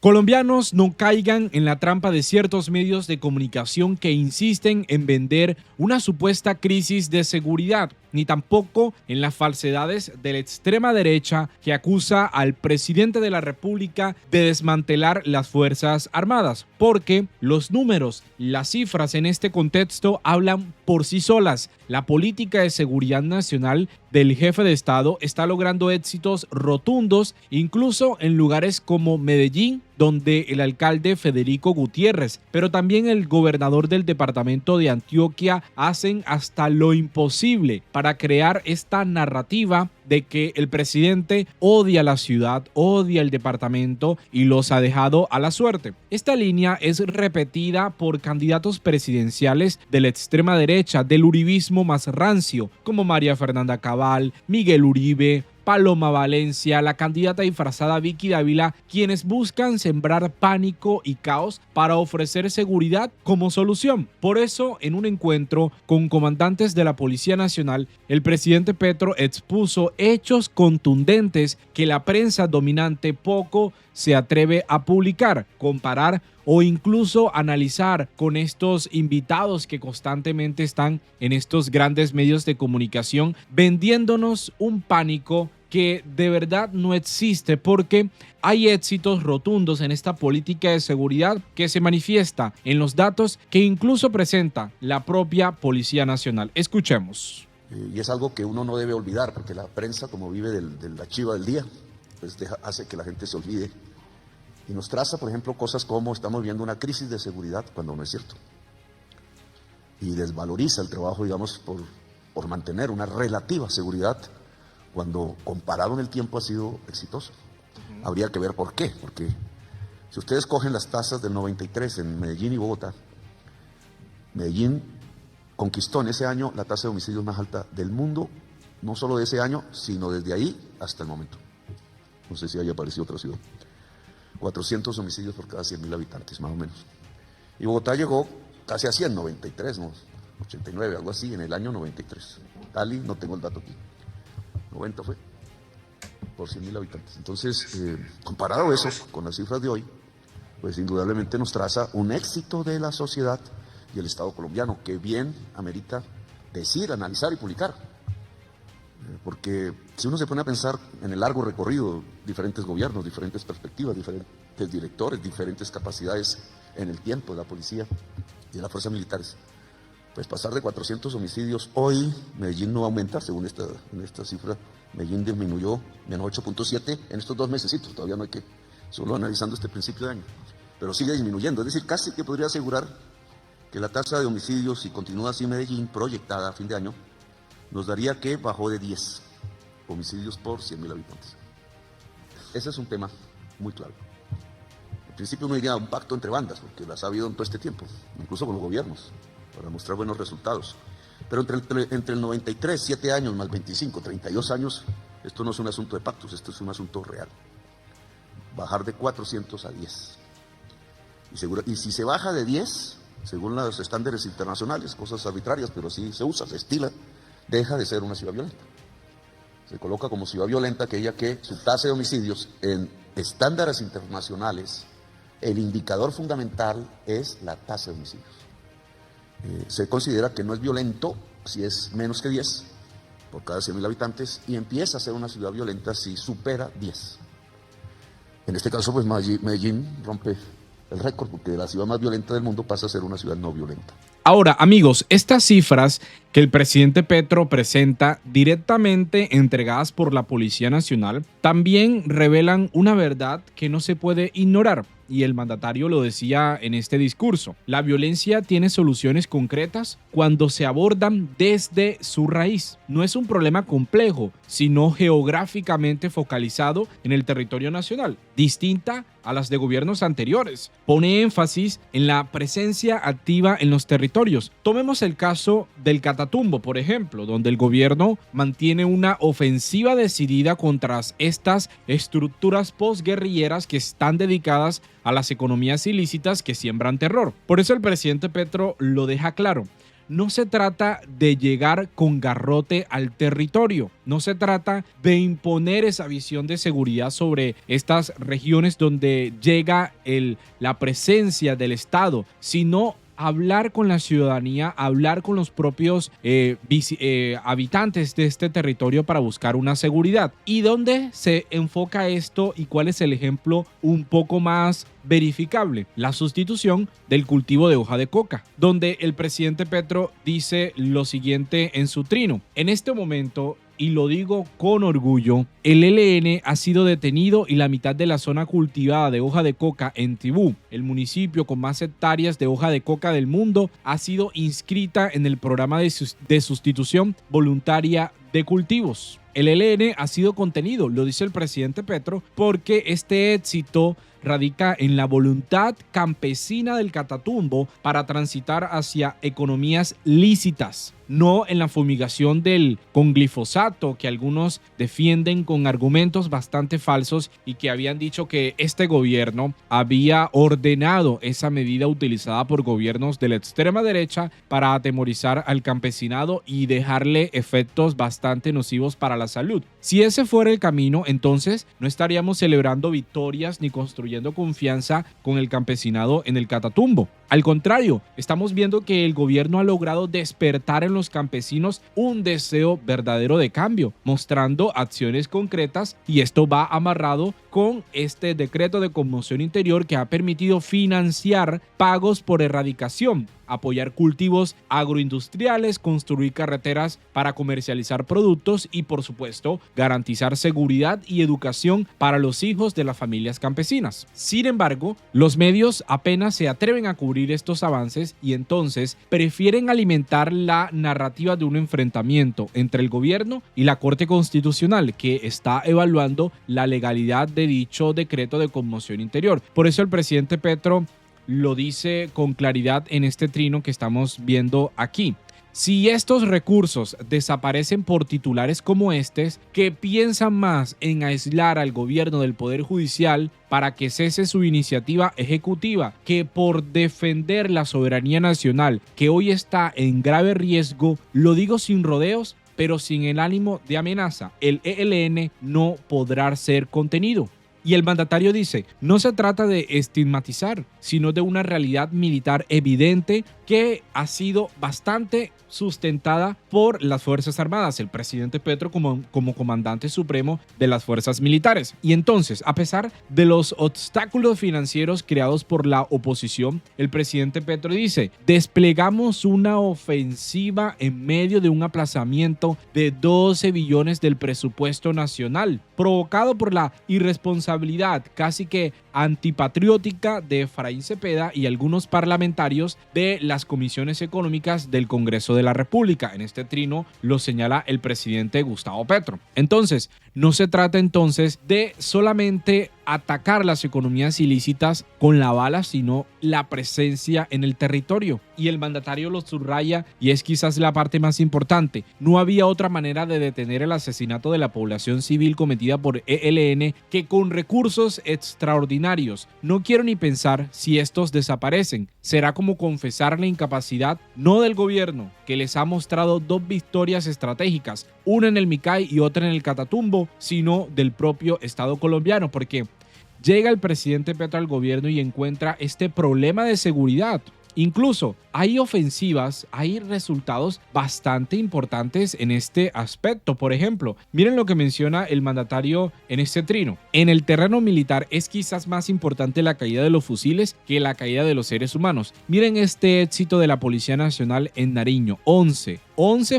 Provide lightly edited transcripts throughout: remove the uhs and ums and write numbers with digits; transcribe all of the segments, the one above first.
Colombianos no caigan en la trampa de ciertos medios de comunicación que insisten en vender una supuesta crisis de seguridad, ni tampoco en las falsedades de la extrema derecha que acusa al presidente de la República de desmantelar las Fuerzas Armadas, porque los números, las cifras en este contexto hablan por sí solas. La política de seguridad nacional del jefe de Estado está logrando éxitos rotundos, incluso en lugares como Medellín, donde el alcalde Federico Gutiérrez, pero también el gobernador del departamento de Antioquia hacen hasta lo imposible para crear esta narrativa de que el presidente odia la ciudad, odia el departamento y los ha dejado a la suerte. Esta línea es repetida por candidatos presidenciales de la extrema derecha, del uribismo más rancio, como María Fernanda Cabal, Miguel Uribe, Paloma Valencia, la candidata disfrazada Vicky Dávila, quienes buscan sembrar pánico y caos para ofrecer seguridad como solución. Por eso, en un encuentro con comandantes de la Policía Nacional, el presidente Petro expuso hechos contundentes que la prensa dominante poco se atreve a publicar, comparar o incluso analizar con estos invitados que constantemente están en estos grandes medios de comunicación vendiéndonos un pánico que de verdad no existe, porque hay éxitos rotundos en esta política de seguridad que se manifiesta en los datos que incluso presenta la propia Policía Nacional. Escuchemos. Y es algo que uno no debe olvidar, porque la prensa, como vive de la chiva del día, pues hace que la gente se olvide y nos traza, por ejemplo, cosas como estamos viendo una crisis de seguridad cuando no es cierto, y desvaloriza el trabajo, digamos, por mantener una relativa seguridad cuando comparado en el tiempo ha sido exitoso. Habría que ver por qué, porque si ustedes cogen las tasas del 93 en Medellín y Bogotá, Medellín conquistó en ese año la tasa de homicidios más alta del mundo, no solo de ese año, sino desde ahí hasta el momento. No sé si haya aparecido otra ciudad. 400 homicidios por cada 100.000 habitantes, más o menos. Y Bogotá llegó casi a 100, 93, ¿no? 89, algo así, en el año 93. Cali, no tengo el dato aquí. 90 fue, por 100.000 habitantes. Entonces, comparado eso con las cifras de hoy, pues indudablemente nos traza un éxito de la sociedad y el Estado colombiano, que bien amerita decir, analizar y publicar. Porque si uno se pone a pensar en el largo recorrido, diferentes gobiernos, diferentes perspectivas, diferentes directores, diferentes capacidades en el tiempo de la policía y de las fuerzas militares, pues pasar de 400 homicidios hoy, Medellín no aumenta, según esta cifra, Medellín disminuyó menos 8.7 en estos 2 mesecitos, todavía no hay que, solo analizando este principio de año, pero sigue disminuyendo, es decir, casi que podría asegurar que la tasa de homicidios, si continúa así Medellín, proyectada a fin de año, nos daría que bajó de 10 homicidios por 100.000 habitantes. Ese es un tema muy claro. En principio uno diría un pacto entre bandas, porque las ha habido en todo este tiempo, incluso con los gobiernos, para mostrar buenos resultados. Pero entre el 93, 7 años más 25, 32 años, esto no es un asunto de pactos, esto es un asunto real. Bajar de 400 a 10. Y si se baja de 10, según los estándares internacionales, cosas arbitrarias, pero sí se usa, se estila, deja de ser una ciudad violenta. Se coloca como ciudad violenta aquella que su tasa de homicidios en estándares internacionales, el indicador fundamental es la tasa de homicidios. Se considera que no es violento si es menos que 10 por cada 100.000 habitantes y empieza a ser una ciudad violenta si supera 10. En este caso, pues Medellín rompe el récord porque de la ciudad más violenta del mundo pasa a ser una ciudad no violenta. Ahora, amigos, estas cifras que el presidente Petro presenta directamente entregadas por la Policía Nacional también revelan una verdad que no se puede ignorar. Y el mandatario lo decía en este discurso. La violencia tiene soluciones concretas cuando se abordan desde su raíz. No es un problema complejo, sino geográficamente focalizado en el territorio nacional, distinta a las de gobiernos anteriores. Pone énfasis en la presencia activa en los territorios. Tomemos el caso del Catatumbo, por ejemplo, donde el gobierno mantiene una ofensiva decidida contra estas estructuras posguerrilleras que están dedicadas a las economías ilícitas que siembran terror. Por eso el presidente Petro lo deja claro. no se trata de llegar con garrote al territorio, no se trata de imponer esa visión de seguridad sobre estas regiones donde llega la presencia del Estado, sino hablar con la ciudadanía, hablar con los propios habitantes de este territorio para buscar una seguridad. ¿Y dónde se enfoca esto y cuál es el ejemplo un poco más verificable? La sustitución del cultivo de hoja de coca, donde el presidente Petro dice lo siguiente en su trino: en este momento, y lo digo con orgullo, el ELN ha sido detenido y la mitad de la zona cultivada de hoja de coca en Tibú, el municipio con más hectáreas de hoja de coca del mundo, ha sido inscrita en el programa de sustitución voluntaria de cultivos. El ELN ha sido contenido, lo dice el presidente Petro, porque este éxito radica en la voluntad campesina del Catatumbo para transitar hacia economías lícitas, no en la fumigación con glifosato que algunos defienden con argumentos bastante falsos y que habían dicho que este gobierno había ordenado esa medida utilizada por gobiernos de la extrema derecha para atemorizar al campesinado y dejarle efectos bastante nocivos para la salud. Si ese fuera el camino, entonces no estaríamos celebrando victorias ni construyendo confianza con el campesinado en el Catatumbo. Al contrario, estamos viendo que el gobierno ha logrado despertar en los campesinos un deseo verdadero de cambio, mostrando acciones concretas, y esto va amarrado con este decreto de conmoción interior que ha permitido financiar pagos por erradicación, apoyar cultivos agroindustriales, construir carreteras para comercializar productos y, por supuesto, garantizar seguridad y educación para los hijos de las familias campesinas. Sin embargo, los medios apenas se atreven a cubrir estos avances y entonces prefieren alimentar la narrativa de un enfrentamiento entre el gobierno y la Corte Constitucional, que está evaluando la legalidad de dicho decreto de conmoción interior. Por eso el presidente Petro lo dice con claridad en este trino que estamos viendo aquí. Si estos recursos desaparecen por titulares como estos, que piensan más en aislar al gobierno del Poder Judicial para que cese su iniciativa ejecutiva que por defender la soberanía nacional, que hoy está en grave riesgo, lo digo sin rodeos, pero sin el ánimo de amenaza, el ELN no podrá ser contenido. Y el mandatario dice, no se trata de estigmatizar, sino de una realidad militar evidente que ha sido bastante sustentada por las Fuerzas Armadas, el presidente Petro como comandante supremo de las fuerzas militares. Y entonces, a pesar de los obstáculos financieros creados por la oposición, el presidente Petro dice, desplegamos una ofensiva en medio de un aplazamiento de 12 billones del presupuesto nacional, provocado por la irresponsabilidad casi que antipatriótica de Efraín Cepeda y algunos parlamentarios de las comisiones económicas del Congreso de la República. En este trino lo señala el presidente Gustavo Petro. Entonces, no se trata entonces de solamente atacar las economías ilícitas con la bala, sino la presencia en el territorio. Y el mandatario lo subraya, y es quizás la parte más importante. No había otra manera de detener el asesinato de la población civil cometida por ELN que con recursos extraordinarios. No quiero ni pensar si estos desaparecen. Será como confesar la incapacidad, no del gobierno, que les ha mostrado dos victorias estratégicas, una en el Micay y otra en el Catatumbo, sino del propio Estado colombiano, porque llega el presidente Petro al gobierno y encuentra este problema de seguridad. Incluso hay ofensivas, hay resultados bastante importantes en este aspecto. Por ejemplo, miren lo que menciona el mandatario en este trino. En el terreno militar es quizás más importante la caída de los fusiles que la caída de los seres humanos. Miren este éxito de la Policía Nacional en Nariño, 11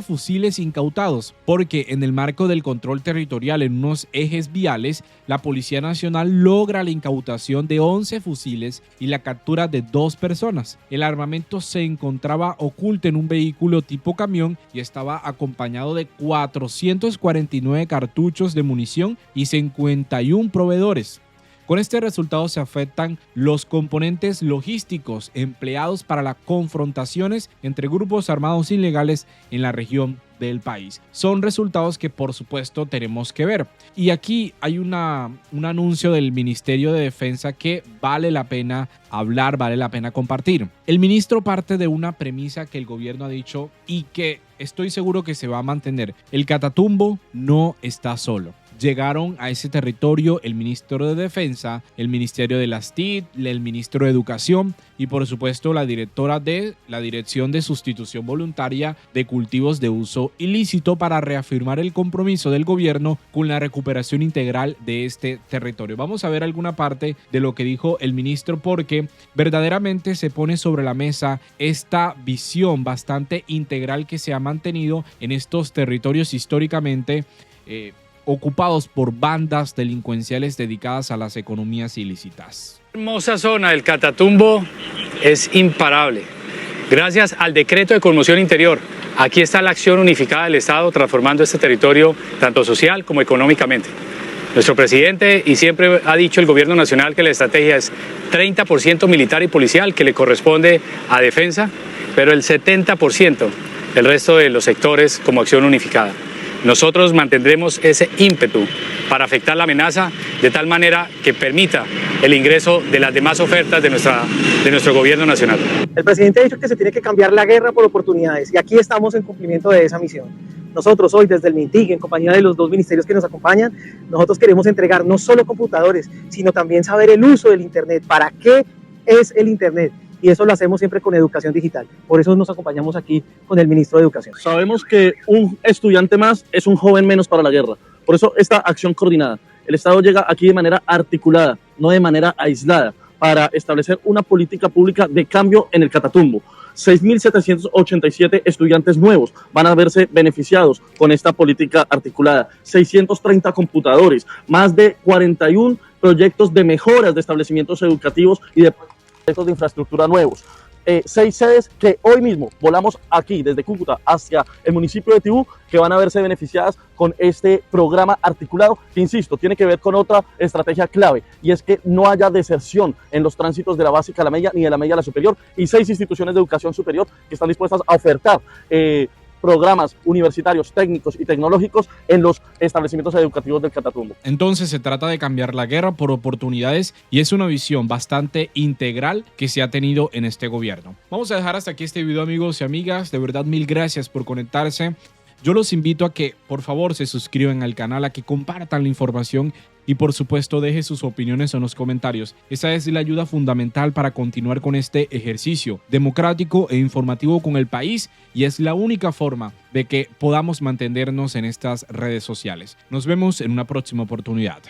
fusiles incautados, porque en el marco del control territorial en unos ejes viales, la Policía Nacional logra la incautación de 11 fusiles y la captura de 2 personas. El armamento se encontraba oculto en un vehículo tipo camión y estaba acompañado de 449 cartuchos de munición y 51 proveedores. Con este resultado se afectan los componentes logísticos empleados para las confrontaciones entre grupos armados ilegales en la región del país. Son resultados que por supuesto tenemos que ver. Y aquí hay un anuncio del Ministerio de Defensa que vale la pena hablar, vale la pena compartir. El ministro parte de una premisa que el gobierno ha dicho y que estoy seguro que se va a mantener. El Catatumbo no está solo. Llegaron a ese territorio el ministro de Defensa, el Ministerio de las TIC, el ministro de Educación y por supuesto la directora de la Dirección de Sustitución Voluntaria de Cultivos de Uso Ilícito para reafirmar el compromiso del gobierno con la recuperación integral de este territorio. Vamos a ver alguna parte de lo que dijo el ministro porque verdaderamente se pone sobre la mesa esta visión bastante integral que se ha mantenido en estos territorios históricamente ocupados por bandas delincuenciales dedicadas a las economías ilícitas. La hermosa zona del Catatumbo es imparable. Gracias al decreto de conmoción interior, aquí está la acción unificada del Estado transformando este territorio tanto social como económicamente. Nuestro presidente y siempre ha dicho el gobierno nacional que la estrategia es 30% militar y policial que le corresponde a defensa, pero el 70% el resto de los sectores como acción unificada. Nosotros mantendremos ese ímpetu para afectar la amenaza de tal manera que permita el ingreso de las demás ofertas de nuestro gobierno nacional. El presidente ha dicho que se tiene que cambiar la guerra por oportunidades y aquí estamos en cumplimiento de esa misión. Nosotros hoy desde el MINTIC, en compañía de los dos ministerios que nos acompañan, nosotros queremos entregar no solo computadores, sino también saber el uso del Internet, para qué es el Internet. Y eso lo hacemos siempre con educación digital. Por eso nos acompañamos aquí con el ministro de Educación. Sabemos que un estudiante más es un joven menos para la guerra. Por eso esta acción coordinada. El Estado llega aquí de manera articulada, no de manera aislada, para establecer una política pública de cambio en el Catatumbo. 6.787 estudiantes nuevos van a verse beneficiados con esta política articulada. 630 computadores, más de 41 proyectos de mejoras de establecimientos educativos y de proyectos de infraestructura nuevos. 6 sedes que hoy mismo volamos aquí desde Cúcuta hacia el municipio de Tibú, que van a verse beneficiadas con este programa articulado que, insisto, tiene que ver con otra estrategia clave, y es que no haya deserción en los tránsitos de la básica a la media ni de la media a la superior, y 6 instituciones de educación superior que están dispuestas a ofertar programas universitarios, técnicos y tecnológicos en los establecimientos educativos del Catatumbo. Entonces se trata de cambiar la guerra por oportunidades y es una visión bastante integral que se ha tenido en este gobierno. Vamos a dejar hasta aquí este video, amigos y amigas. De verdad, mil gracias por conectarse. Yo los invito a que por favor se suscriban al canal, a que compartan la información y por supuesto deje sus opiniones en los comentarios. Esa es la ayuda fundamental para continuar con este ejercicio democrático e informativo con el país, y es la única forma de que podamos mantenernos en estas redes sociales. Nos vemos en una próxima oportunidad.